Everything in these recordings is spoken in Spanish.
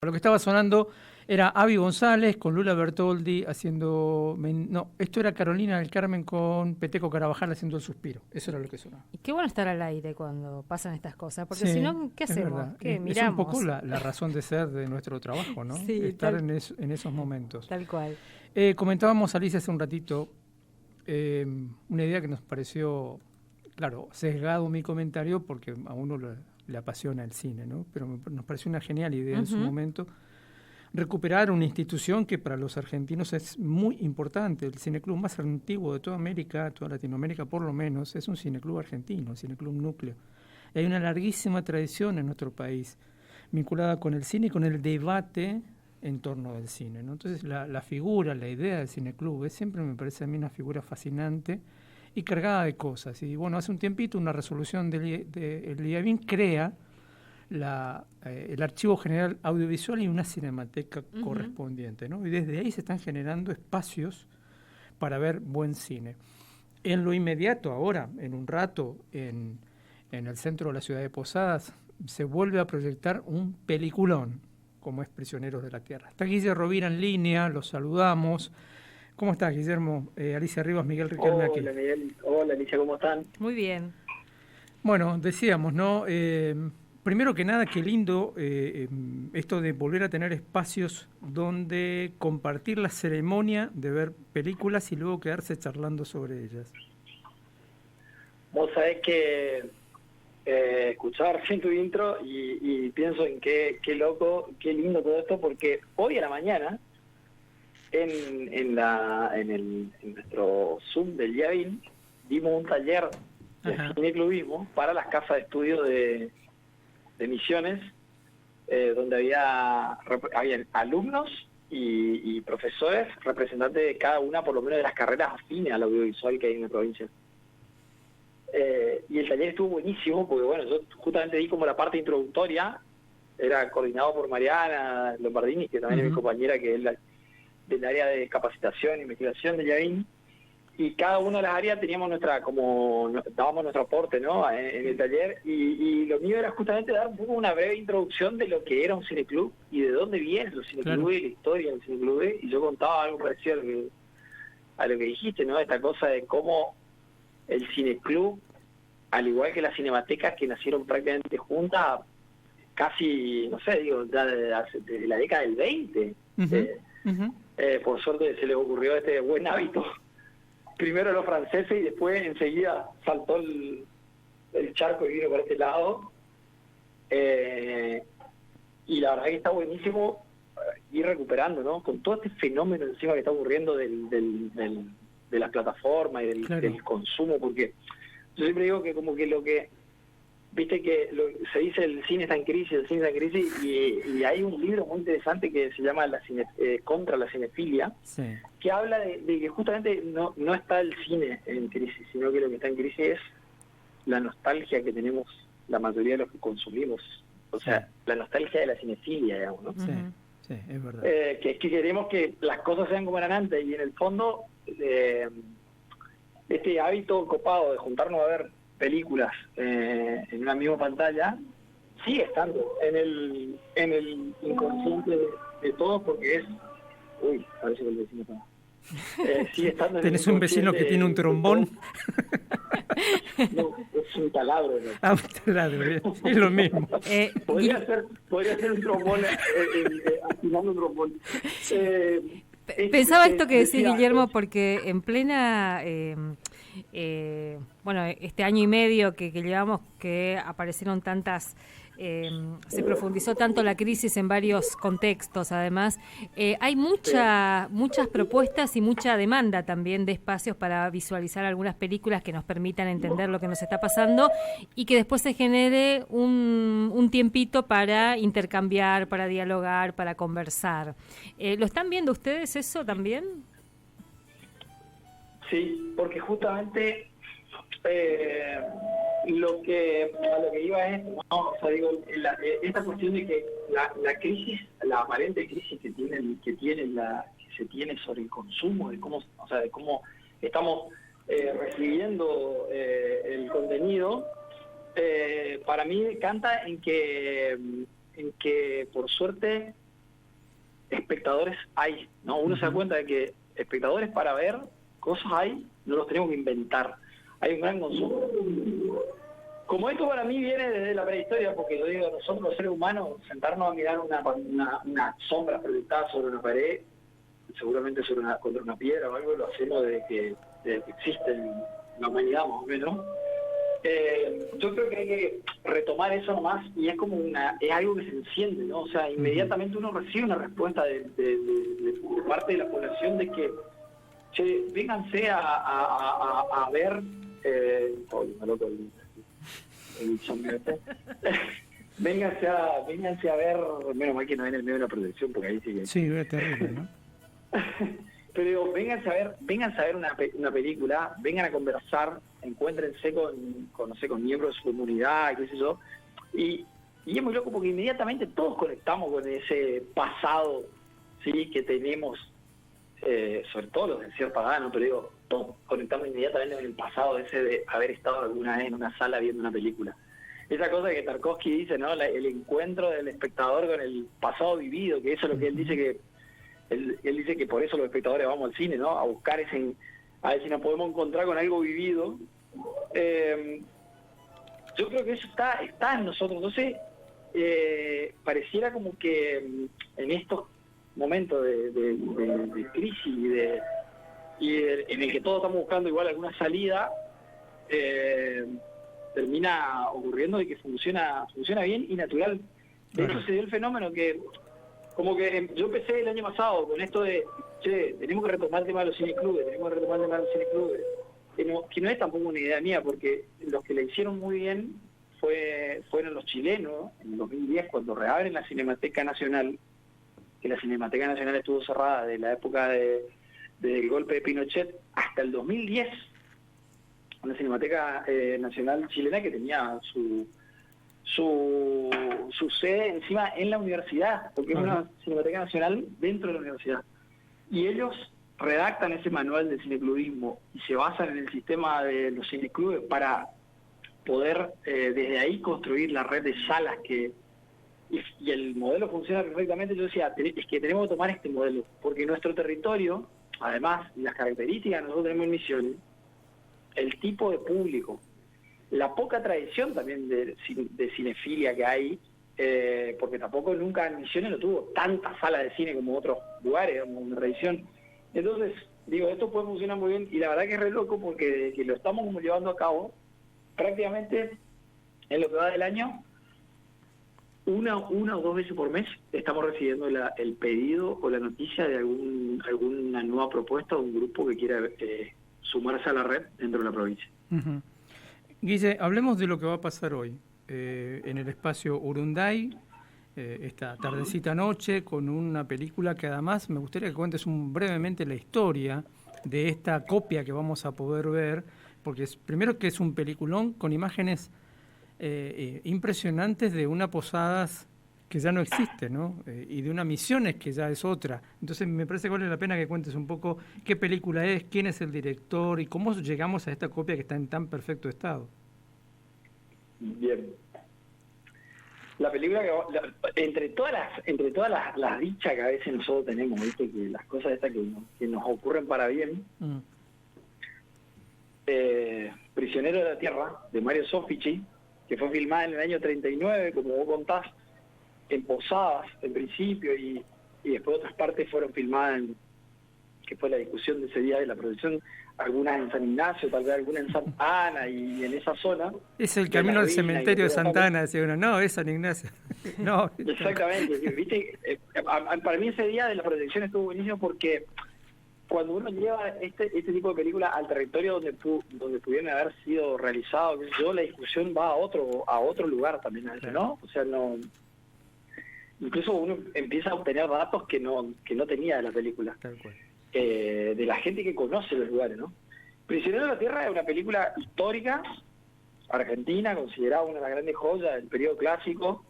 Lo que estaba sonando era Avi González con Lula Bertoldi haciendo... No, esto era Carolina del Carmen con Peteco Carabajal haciendo El Suspiro. Eso era lo que sonaba. Y qué bueno estar al aire cuando pasan estas cosas, porque Sí, si no, ¿qué es hacemos? verdad. ¿Qué Es miramos? un poco la razón de ser de nuestro trabajo, ¿no? Sí, estar en esos momentos. Tal cual. Comentábamos, Alicia, hace un ratito, una idea que nos pareció, claro, sesgado mi comentario porque a uno le apasiona el cine, ¿no? Pero nos pareció una genial idea en su momento recuperar una institución que para los argentinos es muy importante. El cineclub más antiguo de toda América, toda Latinoamérica por lo menos, es un cineclub argentino, el Cineclub Núcleo. Y hay una larguísima tradición en nuestro país vinculada con el cine y con el debate en torno del cine, ¿no? Entonces la figura, la idea del cineclub siempre me parece a mí una figura fascinante y cargada de cosas. Y bueno, hace un tiempito una resolución del IABIN crea el Archivo General Audiovisual y una cinemateca correspondiente, ¿no? Y desde ahí se están generando espacios para ver buen cine. En lo inmediato, ahora, en un rato, en el centro de la ciudad de Posadas, se vuelve a proyectar un peliculón, como es Prisioneros de la Tierra. Está Guillermo Rovira en línea, los saludamos. ¿Cómo estás, Guillermo? Alicia Rivas, Miguel Riquelme aquí. Hola, Miguel. Hola, Alicia, ¿cómo están? Muy bien. Bueno, decíamos, ¿no? Primero que nada, qué lindo esto de volver a tener espacios donde compartir la ceremonia de ver películas y luego quedarse charlando sobre ellas. Vos sabés que escuchaba recién tu intro y pienso en qué loco, qué lindo todo esto, porque hoy a la mañana en nuestro Zoom del IABIN dimos un taller de cineclubismo para las casas de estudio de Misiones, donde habían alumnos y profesores, representantes de cada una, por lo menos de las carreras afines al audiovisual que hay en la provincia. Y el taller estuvo buenísimo, porque bueno, yo justamente di como la parte introductoria, era coordinado por Mariana Lombardini, que también es mi compañera, que es del área de capacitación e investigación de IABIN, y cada una de las áreas teníamos dábamos nuestro aporte, ¿no? en el taller, y lo mío era justamente dar un poco una breve introducción de lo que era un cineclub y de dónde vienen los cineclubes y la historia del cineclub, y yo contaba algo parecido a lo que dijiste, ¿no? Esta cosa de cómo el cineclub, al igual que las cinematecas que nacieron prácticamente juntas, casi, no sé, digo, desde la década del 20, por suerte se les ocurrió este buen hábito. Primero los franceses y después enseguida saltó el charco y vino por este lado. Y la verdad que está buenísimo ir recuperando, ¿no? Con todo este fenómeno encima que está ocurriendo de las plataformas y del consumo, porque yo siempre digo que como que lo que, viste que se dice el cine está en crisis, y hay un libro muy interesante que se llama Contra la cinefilia, sí, que habla de que justamente no está el cine en crisis, sino que lo que está en crisis es la nostalgia que tenemos la mayoría de los que consumimos, o sea, la nostalgia de la cinefilia, digamos, ¿no? Sí, es verdad. Que es que queremos que las cosas sean como eran antes, y en el fondo este hábito copado de juntarnos a ver películas en una misma pantalla sigue estando en el inconsciente de todos, porque es... Uy, parece que el vecino está... sigue estando en ¿Tenés un vecino que tiene un trombón? No, es un taladro, ¿no? Ah, un taladro, es lo mismo. Podría ser un trombón, afinando un trombón. Pensaba esto que decís, Guillermo, porque en plena... bueno, este año y medio que llevamos, que aparecieron tantas, se profundizó tanto la crisis en varios contextos, además, hay muchas propuestas y mucha demanda también de espacios para visualizar algunas películas que nos permitan entender lo que nos está pasando y que después se genere un tiempito para intercambiar, para dialogar, para conversar. ¿Lo están viendo ustedes eso también? Sí, porque justamente a lo que iba es, ¿no? O sea, digo, esta cuestión de que la crisis, la aparente crisis que se tiene sobre el consumo, de cómo estamos recibiendo el contenido, para mí canta en que por suerte espectadores hay, ¿no? Uno se da cuenta de que espectadores para ver cosas hay, no los tenemos que inventar. Hay un gran consumo. Como esto para mí viene desde la prehistoria, porque lo digo, nosotros los seres humanos, sentarnos a mirar una sombra proyectada sobre una pared, seguramente contra una piedra o algo, lo hacemos desde que existe la humanidad más o menos. Yo creo que hay que retomar eso nomás, y es como es algo que se enciende, ¿no? O sea, inmediatamente uno recibe una respuesta de parte de la población de que, che, vénganse a ver, el zombie este. vénganse a ver, menos mal que no en el medio de la producción, porque ahí sí que... Sí, es terrible, ¿no? Pero digo, vénganse a ver una película, vengan a conversar, encuéntrense con miembros de su comunidad, qué sé yo, y es muy loco porque inmediatamente todos conectamos con ese pasado, sí, que tenemos, sobre todo los del Cier Pagano, pero digo, todos conectamos inmediatamente con el pasado ese de haber estado alguna vez en una sala viendo una película. Esa cosa que Tarkovsky dice, ¿no? El encuentro del espectador con el pasado vivido, que eso es lo que él dice que... Él dice que por eso los espectadores vamos al cine, ¿no? A buscar a ver si nos podemos encontrar con algo vivido. Yo creo que eso está en nosotros. Entonces, pareciera como que en estos momentos de crisis en el que todos estamos buscando igual alguna salida, termina ocurriendo de que funciona bien y natural. De hecho, se dio el fenómeno que... Como que yo empecé el año pasado con esto de, che, tenemos que retomar el tema de los cineclubes, que no es tampoco una idea mía, porque los que la hicieron muy bien fueron los chilenos, en el 2010, cuando reabren la Cinemateca Nacional, que la Cinemateca Nacional estuvo cerrada de la época del golpe de Pinochet hasta el 2010, una Cinemateca Nacional chilena que tenía su sede encima en la universidad, porque es una Cinemateca Nacional dentro de la universidad. Y ellos redactan ese manual de cineclubismo y se basan en el sistema de los cineclubes para poder desde ahí construir la red de salas y el modelo funciona perfectamente. Yo decía, es que tenemos que tomar este modelo, porque nuestro territorio, además, y las características que nosotros tenemos en Misiones, el tipo de público, la poca tradición también de cinefilia que hay, porque tampoco nunca en Misiones no tuvo tantas salas de cine como otros lugares, como una tradición. Entonces, digo, esto puede funcionar muy bien, y la verdad que es re loco porque desde que lo estamos como llevando a cabo, prácticamente en lo que va del año, una o dos veces por mes estamos recibiendo el pedido o la noticia de alguna nueva propuesta o un grupo que quiera sumarse a la red dentro de la provincia. Uh-huh. Guille, hablemos de lo que va a pasar hoy en el espacio Urunday, esta tardecita noche, con una película que además me gustaría que cuentes brevemente la historia de esta copia que vamos a poder ver, porque primero que es un peliculón con imágenes impresionantes de una Posadas que ya no existe, ¿no? Y de una Misiones que ya es otra. Entonces me parece que vale la pena que cuentes un poco qué película es, quién es el director y cómo llegamos a esta copia que está en tan perfecto estado. Bien. La película entre todas las dichas que a veces nosotros tenemos, ¿viste? Que las cosas estas que nos ocurren para bien. Prisionero de la Tierra, de Mario Soffici, que fue filmada en el año 39, como vos contás, en Posadas, en principio, y después otras partes fueron filmadas que fue la discusión de ese día de la producción, algunas en San Ignacio, tal vez algunas en Santa Ana y en esa zona. Es el camino al cementerio de Santa Ana, decía uno, no, es San Ignacio. No. Exactamente, ¿viste? Para mí ese día de la producción estuvo buenísimo porque cuando uno lleva este tipo de películas al territorio donde pudieron haber sido realizados, la discusión va a otro lugar también, ¿no? O sea, no... Incluso uno empieza a obtener datos que no tenía de la película. Tal cual. De la gente que conoce los lugares, ¿no? Prisionero de la Tierra es una película histórica, argentina, considerada una de las grandes joyas del periodo clásico.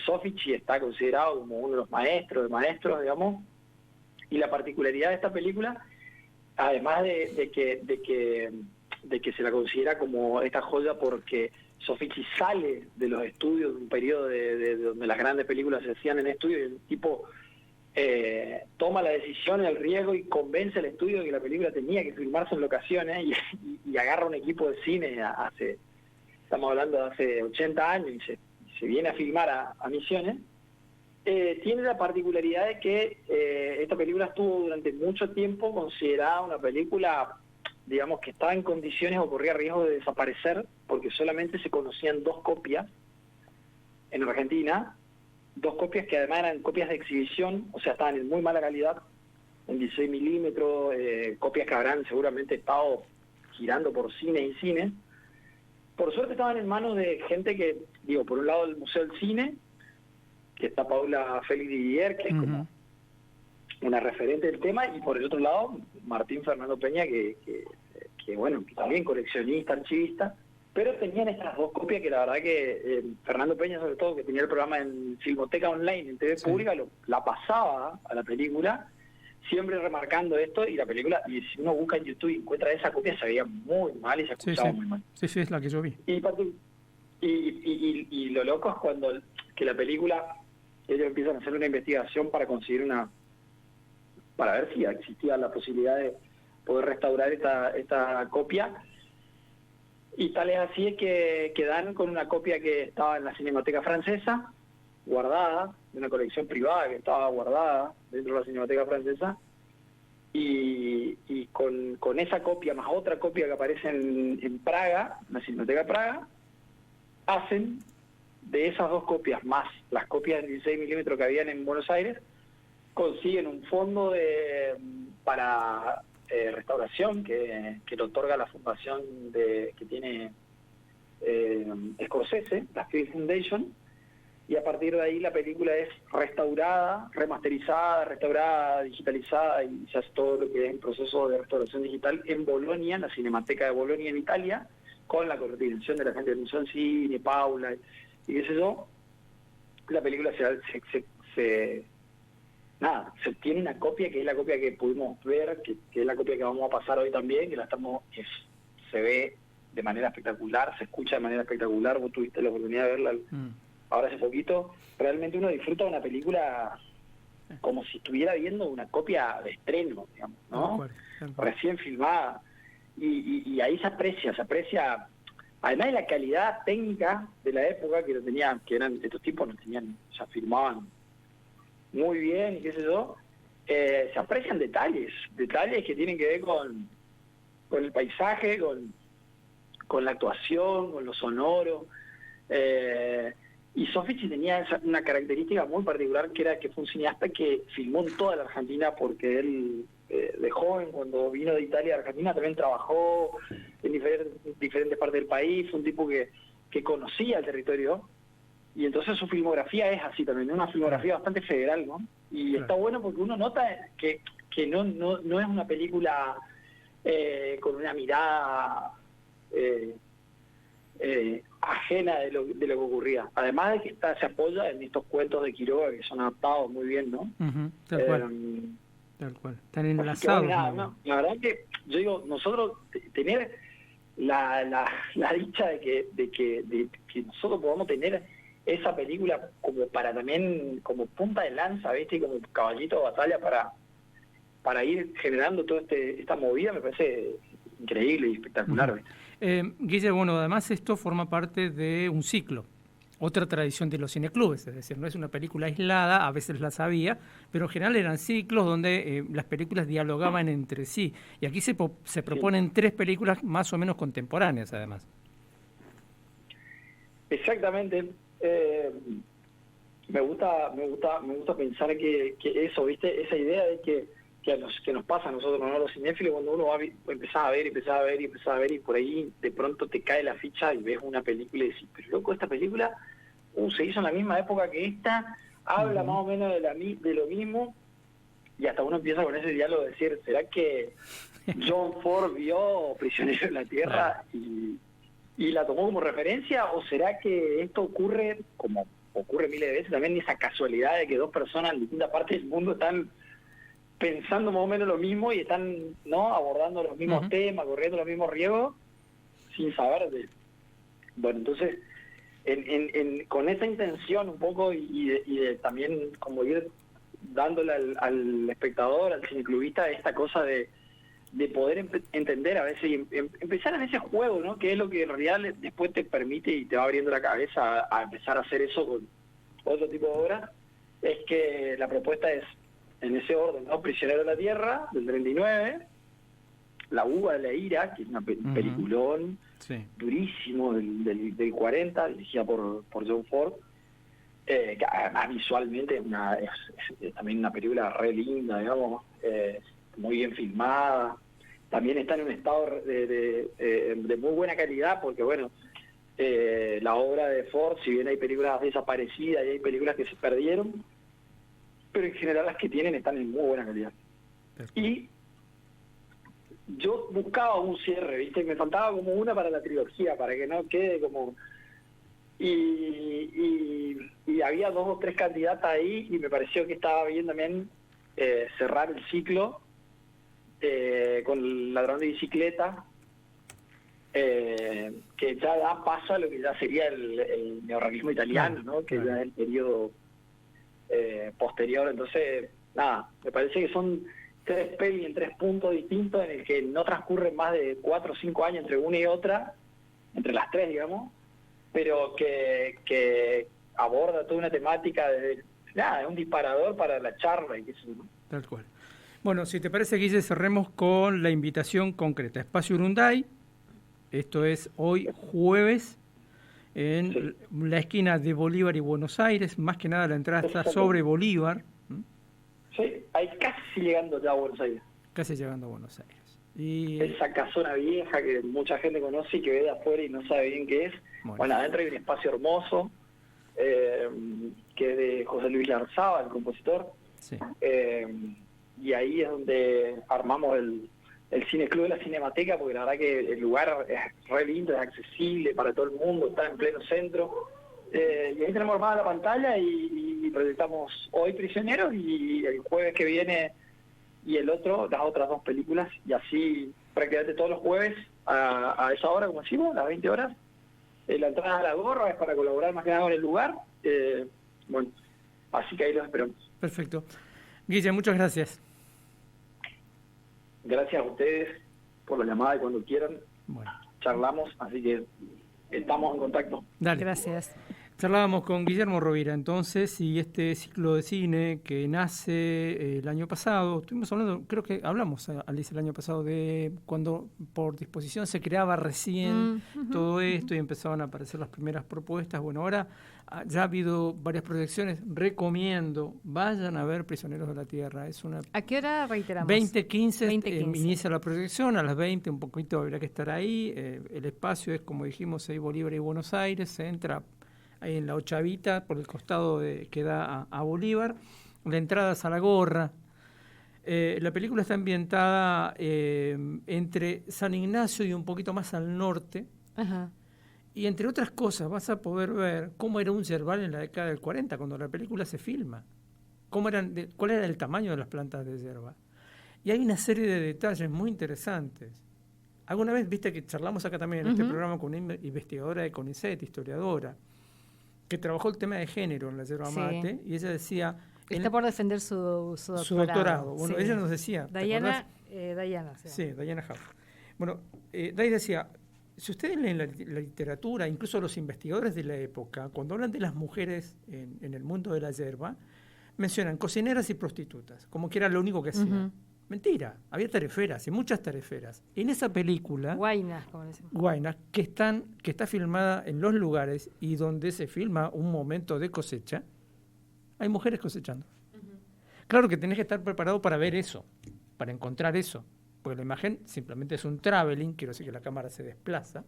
Soffici está considerado como uno de los maestros de maestros, digamos. Y la particularidad de esta película, además de que se la considera como esta joya porque Soffici sale de los estudios de un periodo de donde las grandes películas se hacían en estudios, y el tipo toma la decisión, el riesgo y convence al estudio de que la película tenía que filmarse en locaciones y agarra un equipo de cine estamos hablando de hace 80 años y se viene a filmar a Misiones. Tiene la particularidad de que esta película estuvo durante mucho tiempo considerada una película, digamos, que estaba en condiciones o corría riesgo de desaparecer porque solamente se conocían 2 copias en Argentina, 2 copias que además eran copias de exhibición, o sea, estaban en muy mala calidad, en 16 milímetros, copias que habrán seguramente estado girando por cines y cines. Por suerte estaban en manos de gente que, digo, por un lado el Museo del Cine, que está Paula Félix Didier, que es como una referente del tema, y por el otro lado Martín Fernando Peña, que bueno, que también coleccionista, archivista, pero tenían estas 2 copias que la verdad que Fernando Peña, sobre todo, que tenía el programa en Filmoteca Online, en TV Pública, la pasaba a la película, siempre remarcando esto, y la película, y si uno busca en YouTube y encuentra esa copia, se veía muy mal y se escuchaba muy mal. Sí, es la que yo vi. Y lo loco es cuando que la película, ellos empiezan a hacer una investigación para conseguir para ver si existía la posibilidad de poder restaurar esta copia, y tal es así es que quedan con una copia que estaba en la Cinemateca Francesa, guardada, de una colección privada que estaba guardada dentro de la Cinemateca Francesa, y con esa copia más otra copia que aparece en Praga, en la Cinemateca de Praga, hacen de esas 2 copias más las copias de 16 milímetros que habían en Buenos Aires, consiguen un fondo para restauración que le otorga la fundación que tiene Scorsese, la Film Foundation, y a partir de ahí la película es restaurada, restaurada, digitalizada, y se hace todo lo que es el proceso de restauración digital en Bolonia, en la Cinemateca de Bolonia en Italia, con la coordinación de la gente del Museo del Cine, Paula, y qué sé yo. La película se obtiene una copia que es la copia que pudimos ver, que es la copia que vamos a pasar hoy también, que se ve de manera espectacular, se escucha de manera espectacular. Vos tuviste la oportunidad de verla ahora hace poquito. Realmente uno disfruta de una película como si estuviera viendo una copia de estreno, digamos, ¿no? Recién filmada, y ahí se aprecia además de la calidad técnica de la época, que estos tipos no tenían, ya filmaban muy bien y qué sé yo, se aprecian detalles que tienen que ver con el paisaje, con la actuación, con lo sonoro, y Soffici tenía una característica muy particular, que era que fue un cineasta que filmó en toda la Argentina, porque él de joven, cuando vino de Italia a Argentina, también trabajó en diferentes partes del país, fue un tipo que conocía el territorio, y entonces su filmografía es así también, una filmografía bastante federal, ¿no? Y está bueno porque uno nota que no es una película con una mirada ajena de lo que ocurría, además de que se apoya en estos cuentos de Quiroga que son adaptados muy bien, ¿no? Tal cual, están enlazados. La verdad que yo digo, nosotros tener la dicha de que nosotros podamos tener esa película como para también como punta de lanza, ¿viste? Y como caballito de batalla para ir generando toda esta movida, me parece increíble y espectacular, ¿viste? Guille, bueno, además esto forma parte de un ciclo, otra tradición de los cineclubes, es decir, no es una película aislada, a veces las había, pero en general eran ciclos donde las películas dialogaban entre sí, y aquí se proponen 3 películas más o menos contemporáneas, además. Exactamente. Me gusta pensar que eso, ¿viste? Esa idea de que nos pasa a nosotros, ¿no? Los cinéfilos, cuando uno empezás a ver, y por ahí de pronto te cae la ficha y ves una película y decís, pero loco, esta película se hizo en la misma época que esta, habla más o menos de lo mismo, y hasta uno empieza con ese diálogo de decir, ¿será que John Ford vio Prisionero en la Tierra y la tomó como referencia? ¿O será que esto ocurre, como ocurre miles de veces, también esa casualidad de que 2 personas en distintas partes del mundo están pensando más o menos lo mismo y están, ¿no?, abordando los mismos temas, corriendo los mismos riesgos, sin saber Bueno, entonces, con esa intención un poco y de también como ir dándole al espectador, al cineclubista, esta cosa de poder entender a veces y empezar en ese juego, ¿no? Que es lo que en realidad después te permite y te va abriendo la cabeza a empezar a hacer eso con otro tipo de obras. Es que la propuesta es en ese orden, ¿no? Prisionero de la Tierra, del 39, La Uva de la Ira, que es una peliculón durísimo del 40, dirigida por John Ford, que además visualmente es también una película re linda, digamos, muy bien filmada. También está en un estado de muy buena calidad, porque bueno, la obra de Ford, si bien hay películas desaparecidas y hay películas que se perdieron, pero en general las que tienen están en muy buena calidad. Y yo buscaba un cierre, ¿viste? Me faltaba como una para la trilogía, para que no quede como... Y había 2 o 3 candidatas ahí, y me pareció que estaba bien también cerrar el ciclo con Ladrón de Bicicleta, que ya da paso a lo que ya sería el neorrealismo italiano, ¿no? Que ya es el periodo posterior. Entonces, nada, me parece que son 3 pelis en 3 puntos distintos, en el que no transcurren más de 4 o 5 años entre una y otra, entre las 3, digamos, pero que aborda toda una temática de un disparador para la charla y que es tal cual. Bueno, si te parece, Guille, cerremos con la invitación concreta. Espacio Urunday, esto es hoy jueves, en la esquina de Bolívar y Buenos Aires. Más que nada la entrada está sobre Bolívar. Sí, ahí casi llegando ya a Buenos Aires. Casi llegando a Buenos Aires. Y esa casona vieja que mucha gente conoce y que ve de afuera y no sabe bien qué es. Bueno, adentro hay un espacio hermoso, que es de José Luis Larzábal, el compositor. Sí. Y ahí es donde armamos el Cineclub de la Cinemateca, porque la verdad que el lugar es re lindo, es accesible para todo el mundo, está en pleno centro. Y ahí tenemos armada la pantalla y proyectamos hoy Prisioneros, y el jueves que viene y el otro, las otras 2 películas, y así prácticamente todos los jueves a esa hora, como decimos, a las 20 horas. La entrada a la gorra es para colaborar más que nada con el lugar. Bueno, así que ahí los esperamos. Perfecto. Guille, muchas gracias. Gracias a ustedes por la llamada, y cuando quieran charlamos, así que estamos en contacto. Dale. Gracias. Charlábamos con Guillermo Rovira entonces, y este ciclo de cine que nace el año pasado. Estuvimos hablando, creo que hablamos, Alice, el año pasado, de cuando por disposición se creaba recién todo esto y empezaban a aparecer las primeras propuestas. Bueno, ahora ya ha habido varias proyecciones. Recomiendo, vayan a ver Prisioneros de la Tierra. Es una... ¿A qué hora reiteramos? 20:15 inicia la proyección, a las 20 un poquito habrá que estar ahí. El espacio es, como dijimos, ahí Bolívar y Buenos Aires. Se entra ahí en la Ochavita, por el costado que da a Bolívar. La entrada es a la gorra. La película está ambientada entre San Ignacio y un poquito más al norte. Ajá. Y entre otras cosas vas a poder ver cómo era un yerbal en la década del 40, cuando la película se filma. ¿Cuál era el tamaño de las plantas de yerba? Y hay una serie de detalles muy interesantes. Alguna vez viste que charlamos acá también en este programa con una investigadora de CONICET, historiadora, que trabajó el tema de género en la yerba mate, y ella decía... Está por defender su doctorado. Su doctorado. Bueno, ella nos decía... Diana. Sí, Diana Huff. Bueno, Day decía, si ustedes leen la literatura, incluso los investigadores de la época, cuando hablan de las mujeres en el mundo de la yerba, mencionan cocineras y prostitutas, como que era lo único que hacían. Mentira, había tareferas, y muchas tareferas. En esa película... Guainas, como decimos. Guainas, que está filmada en los lugares y donde se filma un momento de cosecha, hay mujeres cosechando. Claro que tenés que estar preparado para ver eso, para encontrar eso, porque la imagen simplemente es un traveling, quiero decir que la cámara se desplaza,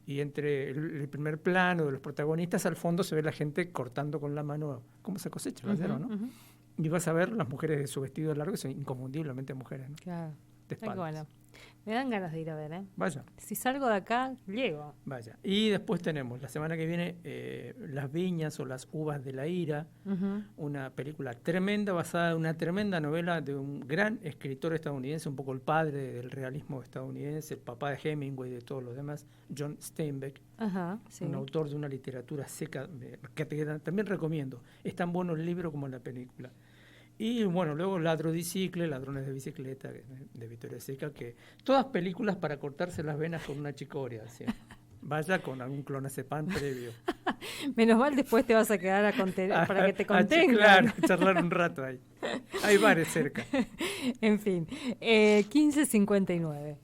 y entre el primer plano de los protagonistas al fondo se ve la gente cortando con la mano cómo se cosecha el acero, ¿no? Y vas a ver las mujeres de su vestido largo, que son inconfundiblemente mujeres, ¿no? Claro. De espaldas. Bueno, me dan ganas de ir a ver, ¿eh? Vaya. Si salgo de acá, llego. Vaya. Y después tenemos, la semana que viene, Las Viñas o Las Uvas de la Ira, una película tremenda, basada en una tremenda novela de un gran escritor estadounidense, un poco el padre del realismo estadounidense, el papá de Hemingway y de todos los demás, John Steinbeck. Un autor de una literatura seca, que también recomiendo. Es tan bueno el libro como la película. Y bueno, luego Ladrodicycle, Ladrones de Bicicleta, de Vittorio De Sica, que todas películas para cortarse las venas con una chicoria. ¿Sí? Vaya con algún clonazepam previo. Menos mal después te vas a quedar para que te contengan. Claro, charlar un rato ahí. Hay bares cerca. En fin, 15:59.